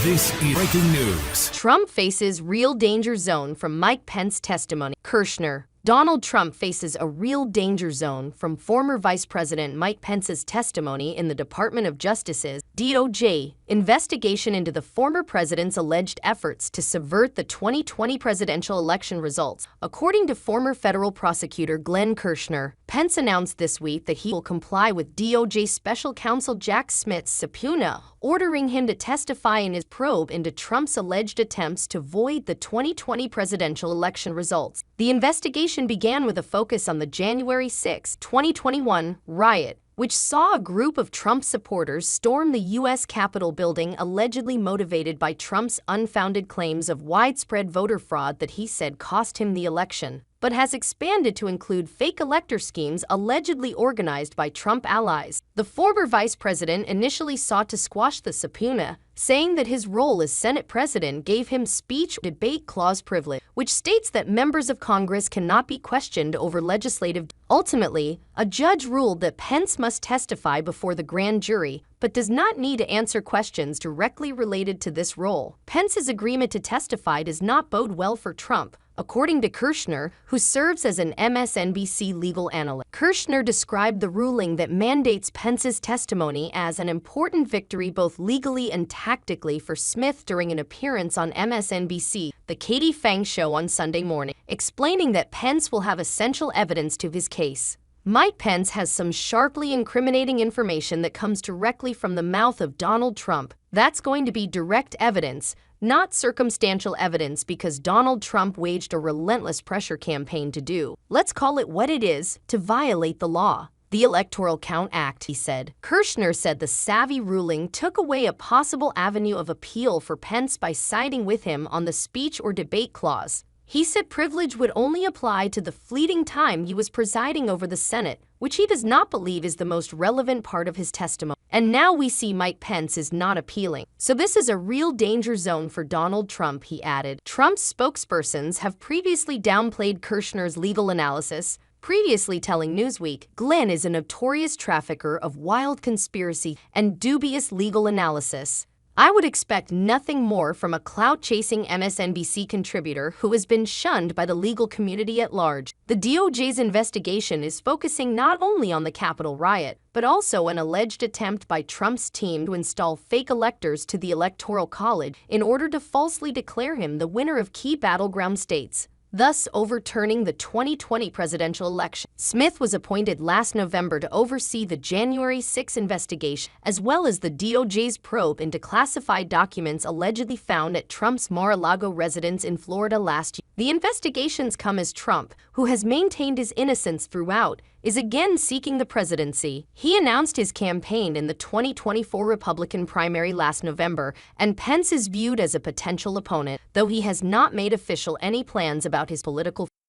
This is breaking news. Trump faces real danger zone from Mike Pence testimony. Kirschner. Donald Trump faces a real danger zone from former Vice President Mike Pence's testimony in the Department of Justice's DOJ investigation into the former president's alleged efforts to subvert the 2020 presidential election results. According to former federal prosecutor Glenn Kirschner, Pence announced this week that he will comply with DOJ Special Counsel Jack Smith's subpoena, ordering him to testify in his probe into Trump's alleged attempts to void the 2020 presidential election results. The investigation began with a focus on the January 6, 2021 riot, which saw a group of Trump supporters storm the U.S. Capitol building, allegedly motivated by Trump's unfounded claims of widespread voter fraud that he said cost him the election, but has expanded to include fake elector schemes allegedly organized by Trump allies. The former vice president initially sought to squash the subpoena, saying that his role as Senate president gave him speech debate clause privilege, which states that members of Congress cannot be questioned over legislative. Ultimately, a judge ruled that Pence must testify before the grand jury, but does not need to answer questions directly related to this role. Pence's agreement to testify does not bode well for Trump, according to Kirschner, who serves as an MSNBC legal analyst. Kirschner described the ruling that mandates Pence's testimony as an important victory both legally and tactically for Smith during an appearance on MSNBC, The Katie Phang Show on Sunday morning, explaining that Pence will have essential evidence to his case. Mike Pence has some sharply incriminating information that comes directly from the mouth of Donald Trump. That's going to be direct evidence, not circumstantial evidence, because Donald Trump waged a relentless pressure campaign to let's call it what it is, to violate the law. The Electoral Count Act, he said. Kirschner said the savvy ruling took away a possible avenue of appeal for Pence by siding with him on the speech or debate clause. He said privilege would only apply to the fleeting time he was presiding over the Senate, which he does not believe is the most relevant part of his testimony. And now we see Mike Pence is not appealing. So this is a real danger zone for Donald Trump, he added. Trump's spokespersons have previously downplayed Kirschner's legal analysis, previously telling Newsweek, Glenn is a notorious trafficker of wild conspiracy and dubious legal analysis. I would expect nothing more from a clout-chasing MSNBC contributor who has been shunned by the legal community at large. The DOJ's investigation is focusing not only on the Capitol riot, but also an alleged attempt by Trump's team to install fake electors to the Electoral College in order to falsely declare him the winner of key battleground states, thus overturning the 2020 presidential election. Smith was appointed last November to oversee the January 6 investigation, as well as the DOJ's probe into classified documents allegedly found at Trump's Mar-a-Lago residence in Florida last year. The investigations come as Trump, who has maintained his innocence throughout, is again seeking the presidency. He announced his campaign in the 2024 Republican primary last November, and Pence is viewed as a potential opponent, though he has not made official any plans about his political